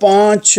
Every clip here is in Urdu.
5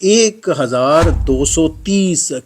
1230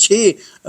6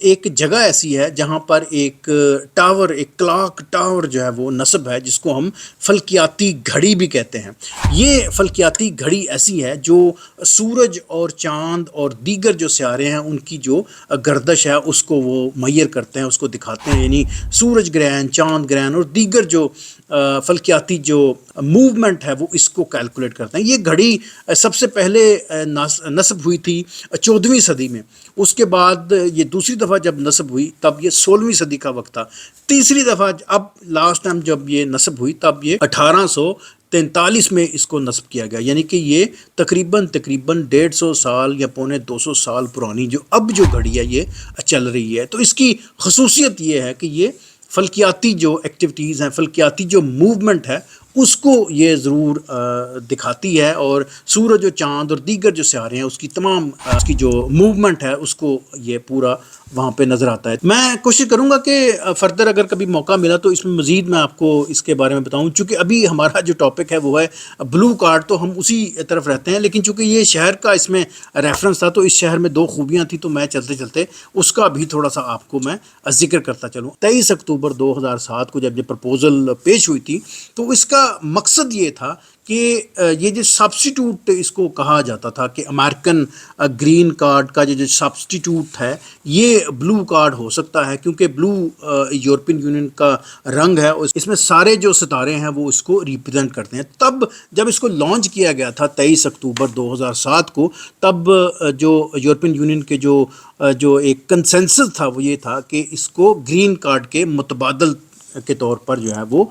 ایک جگہ ایسی ہے جہاں پر ایک ٹاور، ایک کلاک ٹاور جو ہے وہ نصب ہے، جس کو ہم فلکیاتی گھڑی بھی کہتے ہیں۔ یہ فلکیاتی گھڑی ایسی ہے جو سورج اور چاند اور دیگر جو سیارے ہیں ان کی جو گردش ہے اس کو وہ میئر کرتے ہیں، اس کو دکھاتے ہیں، یعنی سورج گرہن، چاند گرہن اور دیگر جو فلکیاتی جو موومنٹ ہے وہ اس کو کیلکولیٹ کرتے ہیں۔ یہ گھڑی سب سے پہلے نصب ہوئی تھی 14ویں صدی میں، اس کے بعد یہ دوسری دفعہ جب نصب ہوئی تب یہ 16ویں صدی کا وقت تھا، تیسری دفعہ اب لاسٹ ٹائم جب یہ نصب ہوئی تب یہ 1843 میں اس کو نصب کیا گیا، یعنی کہ یہ تقریباً 150 سال یا پونے 200 سال پرانی جو اب جو گھڑی ہے یہ چل رہی ہے۔ تو اس کی خصوصیت یہ ہے کہ یہ فلکیاتی جو ایکٹیویٹیز ہیں، فلکیاتی جو موومنٹ ہے اس کو یہ ضرور دکھاتی ہے، اور سورج و چاند اور دیگر جو سیارے ہیں اس کی تمام اس کی جو موومنٹ ہے اس کو یہ پورا وہاں پہ نظر آتا ہے۔ میں کوشش کروں گا کہ فردر اگر کبھی موقع ملا تو اس میں مزید میں آپ کو اس کے بارے میں بتاؤں، چونکہ ابھی ہمارا جو ٹاپک ہے وہ ہے بلو کارڈ، تو ہم اسی طرف رہتے ہیں، لیکن چونکہ یہ شہر کا اس میں ریفرنس تھا تو اس شہر میں 2 خوبیاں تھیں، تو میں چلتے چلتے اس کا بھی تھوڑا سا آپ کو میں ذکر کرتا چلوں۔ 23 اکتوبر 2007 کو جب یہ پرپوزل پیش ہوئی تھی تو اس کا مقصد یہ تھا کہ یہ جو سبسٹیٹیوٹ اس کو کہا جاتا تھا کہ امریکن گرین کارڈ کا جو سبسٹیٹیوٹ ہے یہ بلو کارڈ ہو سکتا ہے، کیونکہ بلو یورپین یونین کا رنگ ہے، اس میں سارے جو ستارے ہیں وہ اس کو ریپرزینٹ کرتے ہیں۔ تب جب اس کو لانچ کیا گیا تھا 23 اکتوبر 2007 کو، تب جو یورپین یونین کے جو ایک کنسنسس تھا وہ یہ تھا کہ اس کو گرین کارڈ کے متبادل کے طور پر جو ہے وہ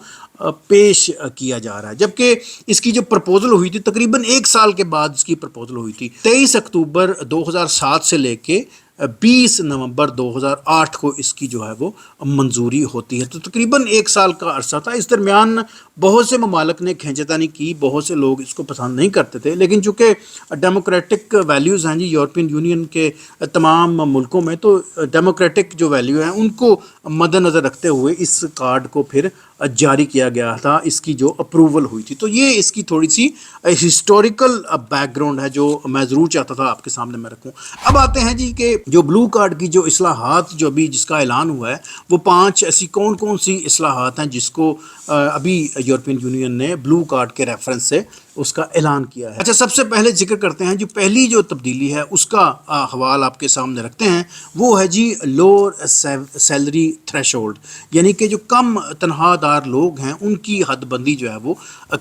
پیش کیا جا رہا ہے، جبکہ اس کی جو پرپوزل ہوئی تھی تقریباً 1 سال کے بعد اس کی پرپوزل ہوئی تھی۔ 23 اکتوبر 2007 سے لے کے 20 نومبر 2008 کو اس کی جو ہے وہ منظوری ہوتی ہے، تو تقریباً 1 سال کا عرصہ تھا۔ اس درمیان بہت سے ممالک نے کھینچتانی کی، بہت سے لوگ اس کو پسند نہیں کرتے تھے، لیکن چونکہ ڈیموکریٹک ویلیوز ہیں جی یورپین یونین کے تمام ملکوں میں، تو ڈیموکریٹک جو ویلیو ہیں ان کو مد نظر رکھتے ہوئے اس کارڈ کو پھر جاری کیا گیا تھا، اس کی جو اپروول ہوئی تھی۔ تو یہ اس کی تھوڑی سی ہسٹوریکل بیک گراؤنڈ ہے جو میں ضرور چاہتا تھا آپ کے سامنے میں رکھوں۔ اب آتے ہیں جی کہ جو بلو کارڈ کی جو اصلاحات جو ابھی جس کا اعلان ہوا ہے وہ 5 ایسی کون سی اصلاحات ہیں جس کو ابھی یورپین یونین نے بلو کارڈ کے ریفرنس سے اس کا اعلان کیا ہے۔ اچھا، سب سے پہلے ذکر کرتے ہیں جو پہلی جو تبدیلی ہے اس کا حوالہ آپ کے سامنے رکھتے ہیں، وہ ہے جی لوور سیلری تھریش ہولڈ، یعنی کہ جو کم تنخواہ دار لوگ ہیں ان کی حد بندی جو ہے وہ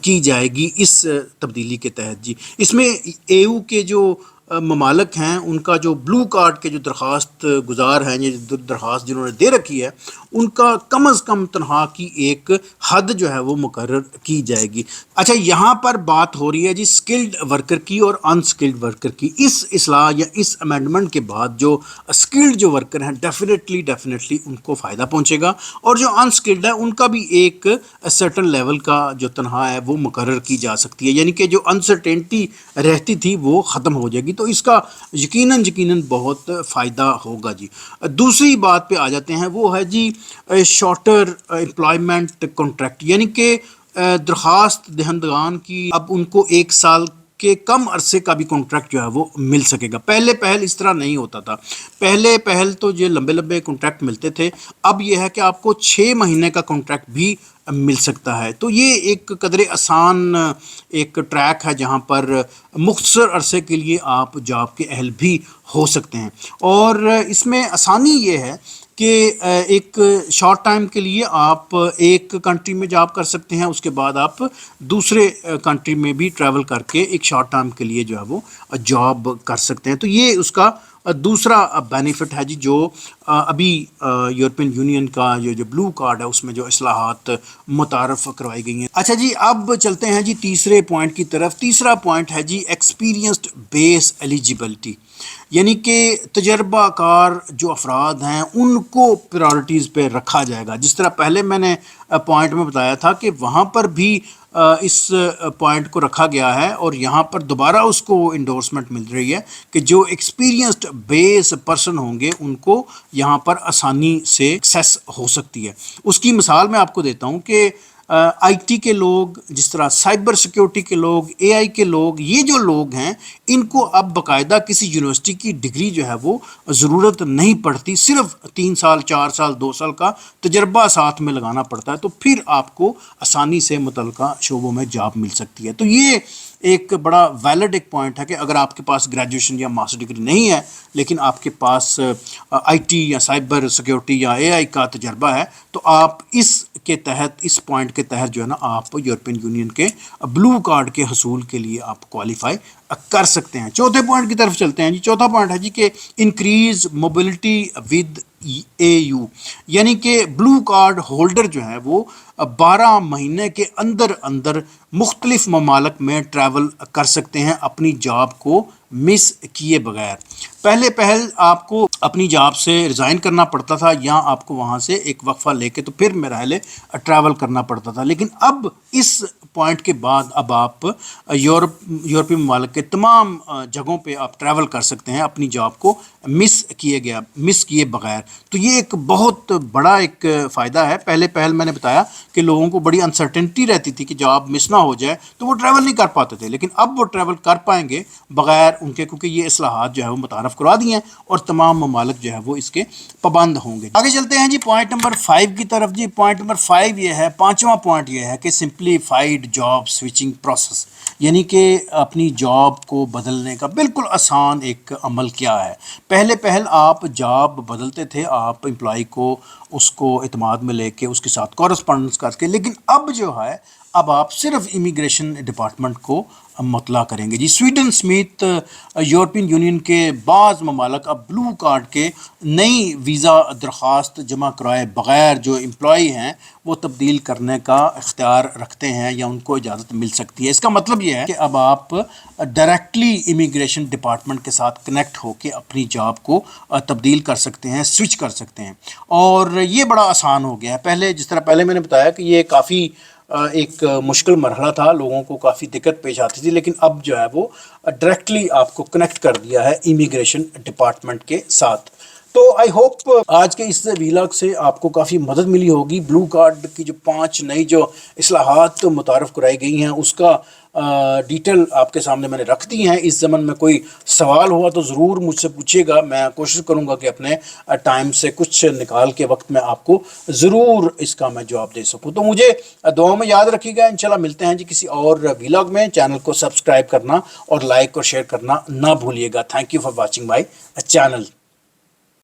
کی جائے گی اس تبدیلی کے تحت جی۔ اس میں ایو کے جو ممالک ہیں ان کا جو بلو کارڈ کے جو درخواست گزار ہیں، یہ درخواست جنہوں نے دے رکھی ہے، ان کا کم از کم تنخواہ کی ایک حد جو ہے وہ مقرر کی جائے گی۔ اچھا، یہاں پر بات ہو رہی ہے جی اسکلڈ ورکر کی اور انسکلڈ ورکر کی۔ اس اصلاح یا اس امینڈمنٹ کے بعد جو اسکلڈ جو ورکر ہیں ڈیفینیٹلی ان کو فائدہ پہنچے گا، اور جو انسکلڈ ہے ان کا بھی ایک سرٹن لیول کا جو تنخواہ ہے وہ مقرر کی جا سکتی ہے، یعنی کہ جو انسرٹینٹی رہتی تھی وہ ختم ہو جائے گی، تو اس کا یقیناً بہت فائدہ ہوگا جی۔ دوسری بات پہ آ جاتے ہیں، وہ ہے جی شارٹر امپلائمنٹ کانٹریکٹ، یعنی کہ درخواست دہندگان کی اب ان کو 1 سال کے کم عرصے کا بھی کانٹریکٹ جو ہے وہ مل سکے گا۔ پہل اس طرح نہیں ہوتا تھا، پہل تو یہ لمبے کانٹریکٹ ملتے تھے، اب یہ ہے کہ آپ کو 6 مہینے کا کانٹریکٹ بھی مل سکتا ہے۔ تو یہ ایک قدر آسان ایک ٹریک ہے جہاں پر مختصر عرصے کے لیے آپ جاب کے اہل بھی ہو سکتے ہیں، اور اس میں آسانی یہ ہے کہ ایک شارٹ ٹائم کے لیے آپ ایک کنٹری میں جاب کر سکتے ہیں، اس کے بعد آپ دوسرے کنٹری میں بھی ٹریول کر کے ایک شارٹ ٹائم کے لیے جو ہے وہ جاب کر سکتے ہیں۔ تو یہ اس کا دوسرا بینیفٹ ہے جی جو ابھی یورپین یونین کا یہ جو بلو کارڈ ہے اس میں جو اصلاحات متعارف کروائی گئی ہیں۔ اچھا جی، اب چلتے ہیں جی تیسرے پوائنٹ کی طرف۔ تیسرا پوائنٹ ہے جی ایکسپیرینسڈ بیس ایلیجیبلٹی، یعنی کہ تجربہ کار جو افراد ہیں ان کو پرائرٹیز پہ رکھا جائے گا۔ جس طرح پہلے میں نے پوائنٹ میں بتایا تھا کہ وہاں پر بھی اس پوائنٹ کو رکھا گیا ہے، اور یہاں پر دوبارہ اس کو انڈورسمنٹ مل رہی ہے کہ جو ایکسپیرینسڈ بیس پرسن ہوں گے ان کو یہاں پر آسانی سے ایکسیس ہو سکتی ہے۔ اس کی مثال میں آپ کو دیتا ہوں کہ آئی ٹی کے لوگ، جس طرح سائبر سیکیورٹی کے لوگ، اے آئی کے لوگ، یہ جو لوگ ہیں ان کو اب باقاعدہ کسی یونیورسٹی کی ڈگری جو ہے وہ ضرورت نہیں پڑتی، صرف 3 سال 4 سال 2 سال کا تجربہ ساتھ میں لگانا پڑتا ہے، تو پھر آپ کو آسانی سے متعلقہ شعبوں میں جاب مل سکتی ہے۔ تو یہ ایک بڑا ویلڈ ایک پوائنٹ ہے کہ اگر آپ کے پاس گریجویشن یا ماسٹر ڈگری نہیں ہے لیکن آپ کے پاس آئی ٹی یا سائبر سیکیورٹی یا اے آئی کا تجربہ ہے، تو آپ اس کے تحت، اس پوائنٹ کے تحت جو ہے نا، آپ یورپین یونین کے بلو کارڈ کے حصول کے لیے آپ کوالیفائی کر سکتے ہیں۔ چوتھے پوائنٹ کی طرف چلتے ہیں جی۔ چوتھا پوائنٹ ہے جی کہ increase mobility with a you, یعنی کہ بلو کارڈ ہولڈر جو ہے وہ 12 مہینے کے اندر اندر مختلف ممالک میں ٹریول کر سکتے ہیں اپنی جاب کو مس کیے بغیر۔ پہل آپ کو اپنی جاب سے ریزائن کرنا پڑتا تھا یا آپ کو وہاں سے ایک وقفہ لے کے تو پھر مرحلے ٹریول کرنا پڑتا تھا، لیکن اب اس پوائنٹ کے بعد اب آپ یورپی ممالک کے تمام جگہوں پہ آپ ٹریول کر سکتے ہیں اپنی جاب کو مس کیے بغیر۔ تو یہ ایک بہت بڑا ایک فائدہ ہے۔ پہل میں نے بتایا کہ لوگوں کو بڑی انسرٹنٹی رہتی تھی کہ جاب مس نہ ہو جائے تو وہ ٹریول نہیں کر پاتے تھے، لیکن اب وہ ٹریول کر پائیں گے بغیر ان کے، کیونکہ یہ اصلاحات جو ہے وہ متعارف کروا دی ہیں اور تمام ممالک جو ہے وہ اس کے پابند ہوں گے۔ آگے چلتے ہیں جی پوائنٹ نمبر 5 کی طرف جی۔ پوائنٹ نمبر 5 یہ ہے، پانچواں پوائنٹ یہ ہے کہ سمپلیفائڈ جاب سوئچنگ پروسیس، یعنی کہ اپنی جاب کو بدلنے کا بالکل آسان ایک عمل کیا ہے۔ پہل آپ جاب بدلتے تھے، آپ امپلائی کو اس کو اعتماد میں لے کے اس کے ساتھ کورسپونڈنس کر کے، لیکن اب جو ہے اب آپ صرف امیگریشن ڈپارٹمنٹ کو مطلع کریں گے جی۔ سویڈن سمیت یورپین یونین کے بعض ممالک اب بلو کارڈ کے نئی ویزا درخواست جمع کرائے بغیر جو امپلائی ہیں وہ تبدیل کرنے کا اختیار رکھتے ہیں یا ان کو اجازت مل سکتی ہے۔ اس کا مطلب یہ ہے کہ اب آپ ڈائریکٹلی امیگریشن ڈپارٹمنٹ کے ساتھ کنیکٹ ہو کے اپنی جاب کو تبدیل کر سکتے ہیں، سوئچ کر سکتے ہیں، اور یہ بڑا آسان ہو گیا ہے۔ جس طرح پہلے میں نے بتایا کہ یہ کافی ایک مشکل مرحلہ تھا، لوگوں کو کافی دقت پیش آتی تھی، لیکن اب جو ہے وہ ڈائریکٹلی آپ کو کنیکٹ کر دیا ہے امیگریشن ڈپارٹمنٹ کے ساتھ۔ تو آئی ہوپ آج کے اس ویلاگ سے آپ کو کافی مدد ملی ہوگی۔ بلو کارڈ کی جو 5 نئی جو اصلاحات متعارف کرائی گئی ہیں اس کا ڈیٹیل آپ کے سامنے میں نے رکھ دی ہیں۔ اس ضمن میں کوئی سوال ہوا تو ضرور مجھ سے پوچھیے گا، میں کوشش کروں گا کہ اپنے ٹائم سے کچھ نکال کے وقت میں آپ کو ضرور اس کا میں جواب دے سکوں۔ تو مجھے دعاؤں میں یاد رکھیے گا، انشاءاللہ ملتے ہیں جی کسی اور ویلاگ میں۔ چینل کو سبسکرائب کرنا اور لائک اور شیئر کرنا نہ بھولیے گا۔ Thank you for watching my channel.